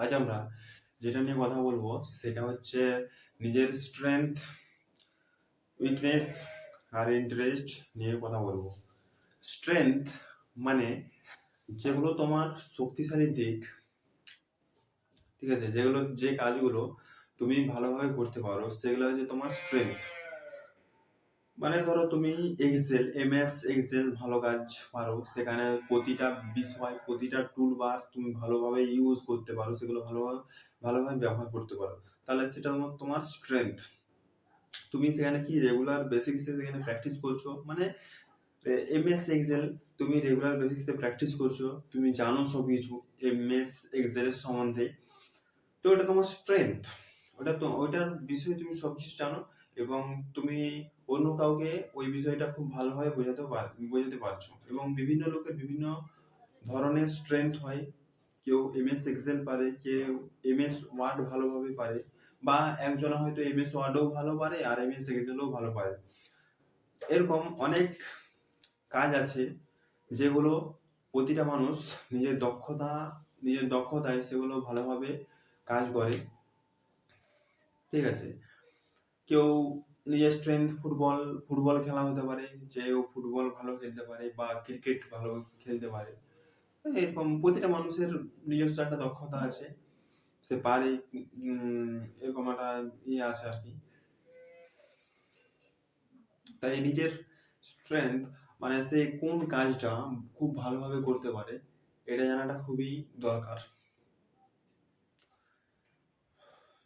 আজ আমরা যেটা নিয়ে কথা বলবো সেটা হচ্ছে নিজের স্ট্রেংথ, উইকনেস আর ইন্টারেস্ট নিয়ে কথা বলবো। স্ট্রেংথ মানে যেগুলো তোমার শক্তিশালী দিক, ঠিক আছে, যেগুলো যে কাজগুলো তুমি ভালোভাবে করতে পারো সেগুলো হচ্ছে তোমার স্ট্রেংথ। মানে ধরো তুমি এমএস এক্সেল ভালো কাজ পারো, সেখানে প্রতিটা বিষয় প্রতিটা টুল বার তুমি ভালোভাবে ইউজ করতে পারো, সেগুলো ভালোভাবে ভালোভাবে ব্যবহার করতে পারো, তাহলে সেটা তোমার স্ট্রেংথ। তুমি সেখানে কি রেগুলার বেসিক্সে সেখানে প্র্যাকটিস করছো, মানে এমএস এক্সেল তুমি রেগুলার বেসিক্সে প্র্যাকটিস করছো, তুমি জানো সব কিছু এমএস এক্সেলের সম্বন্ধে, তো ওটা তোমার স্ট্রেংথ। ওইটার বিষয়ে তুমি সবকিছু জানো এবং তুমি অন্য কাউকে ওই বিষয়টা খুব ভালোভাবে বোঝাতে পারছো। এবং বিভিন্ন লোকের বিভিন্ন ধরনের স্ট্রেংথ হয়, কেউ এমএস এক্সেল পারে, কেউ এমএস ওয়ার্ড ভালোভাবে পারে, বা একজন হয়তো এমএস ওয়ার্ডও ভালো পারে আর এমএস এক্সেলও ভালো পারে। এরকম অনেক কাজ আছে যেগুলো প্রতিটা মানুষ নিজের দক্ষতায় সেগুলো ভালোভাবে কাজ করে, ঠিক আছে। কেউ নিজের স্ট্রেংথ ফুটবল খেলা হতে পারে, যে ও ফুটবল ভালো খেলতে পারে বা ক্রিকেট ভালো খেলতে পারে। এরকম প্রতিটা মানুষের নিজস্ব একটা দক্ষতা আছে, সে পারে, এরকম একটা ইয়ে আছে আর কি। তাই নিজের স্ট্রেংথ মানে সে কোন কাজটা খুব ভালোভাবে করতে পারে এটা জানাটা খুবই দরকার,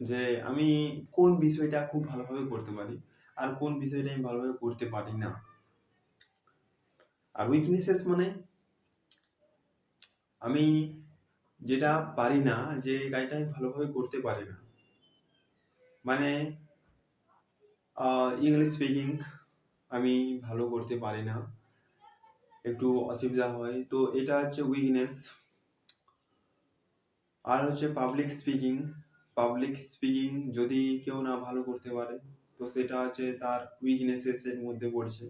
যে আমি কোন বিষয়টা খুব ভালোভাবে করতে পারি আর কোন বিষয়টা আমি ভালোভাবে করতে পারি না। আর উইকনেসেস মানে আমি যেটা পারি না, যে কাজটা আমি ভালোভাবে করতে পারি না, মানে ইংলিশ স্পিকিং আমি ভালো করতে পারি না, একটু অসুবিধা হয়, তো এটা হচ্ছে উইকনেস। আর হচ্ছে পাবলিক স্পিকিং যদি কেউ না ভালো করতে পারে তো সেটা হচ্ছে তার উইকনেসেস এর মধ্যে পড়ছে।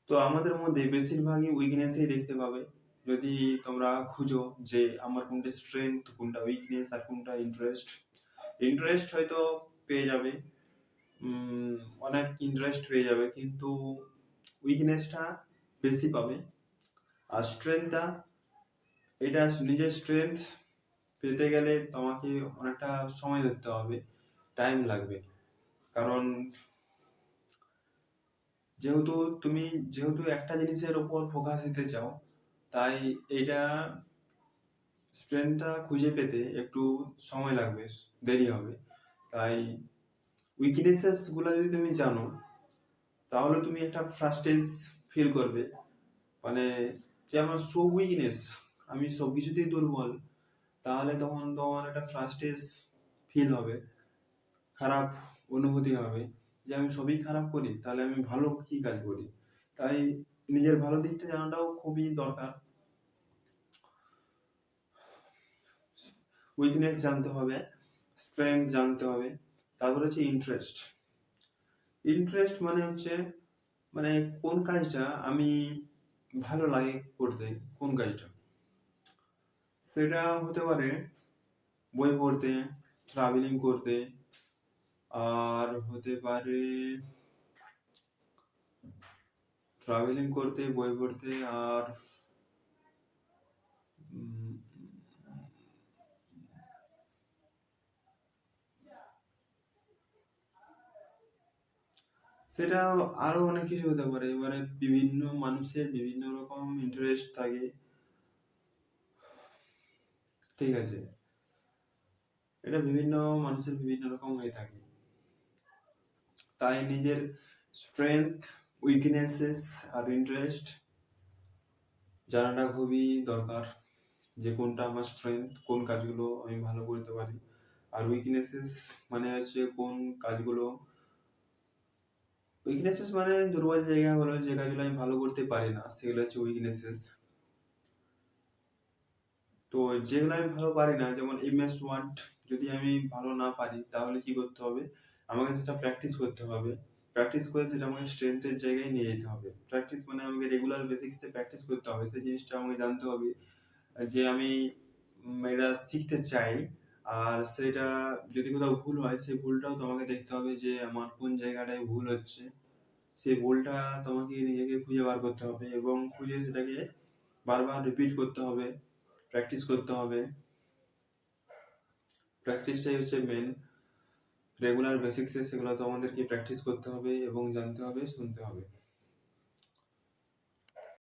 তো আমাদের মধ্যে বেশিরভাগই উইকনেসই দেখতে পাবে যদি তোমরা খুঁজো যে আমার কোনটা স্ট্রেংথ, কোনটা উইকনেস আর কোনটা ইন্টারেস্ট হয়তো পেয়ে যাবে, অনেক ইন্টারেস্ট পেয়ে যাবে, কিন্তু উইকনেসটা বেশি পাবে। আর স্ট্রেংথটা, এটা নিজের স্ট্রেংথ পেতে গেলে তোমাকে অনেকটা সময় ধরতে হবে, টাইম লাগবে। কারণ যেহেতু যেহেতু একটা জিনিসের উপর ফোকাস দিতে চাও, তাই এটা স্ট্রেংথটা খুঁজে পেতে একটু সময় লাগবে, দেরি হবে। তাই উইকনেসেস গুলো যদি তুমি জানো তাহলে তুমি একটা ফ্রাস্ট্রেস ফিল করবে, মানে যে আমার সব উইকনেস, আমি সব কিছুতেই দুর্বল, তাহলে তখন তোমার একটা ফ্রাস্ট্রেস ফিল হবে, খারাপ অনুভূতি হবে যে আমি সবই খারাপ করি, তাহলে আমি ভালো কি কাজ করি। তাই নিজের ভালো দিকটা জানাটাও খুবই দরকার। উইকনেস জানতে হবে, স্ট্রেংথ জানতে হবে, তারপর হচ্ছে ইন্টারেস্ট মানে হচ্ছে মানে কোন কাজটা আমি ভালো লাগে করতে, কোন কাজটা, সেটা হতে পারে বই পড়তে, ট্রাভেলিং করতে, আর হতে পারে বই পড়তে, আর সেটা আরো অনেক কিছু হতে পারে। এবারে বিভিন্ন মানুষের বিভিন্ন রকম ইন্টারেস্ট থাকে, ঠিক আছে, এটা বিভিন্ন মানুষের বিভিন্ন রকম হয়ে থাকে। তাই নিজের স্ট্রেংথ, উইকনেসেস আর ইন্টারেস্ট জানাটা খুবই দরকার, যে কোনটা আমার স্ট্রেংথ, কোন কাজগুলো আমি ভালো করতে পারি, আর উইকনেসেস মানে হচ্ছে কোন কাজগুলো, উইকনেসেস মানে দুর্বল জায়গাগুলো, যে কাজগুলো আমি ভালো করতে পারি না সেগুলো হচ্ছে উইকনেসেস। তো যেগুলো আমি ভালো পারি না, যেমন এমএস ওয়ার্ড যদি আমি ভালো না পারি তাহলে কি করতে হবে, আমাকে সেটা প্র্যাকটিস করতে হবে, প্র্যাকটিস করে সেটা আমাকে স্ট্রেংথের জায়গায় নিয়ে যেতে হবে। প্র্যাকটিস মানে আমাকে রেগুলার বেসিক্সে প্র্যাকটিস করতে হবে, সেই জিনিসটা আমাকে জানতে হবে, যে আমি এটা শিখতে চাই, আর সেটা যদি কোথাও ভুল হয় সেই ভুলটাও তোমাকে দেখতে হবে যে আমার কোন জায়গাটায় ভুল হচ্ছে। সেই ভুলটা তোমাকে নিজেকে খুঁজে বার করতে হবে এবং খুঁজে সেটাকে বারবার রিপিট করতে হবে, প্র্যাকটিস করতে হবে। প্র্যাকটিসটাই হচ্ছে মেন। রেগুলার বেসিক্সে সেগুলো তোমাদেরকে প্র্যাকটিস করতে হবে এবং জানতে হবে, শুনতে হবে।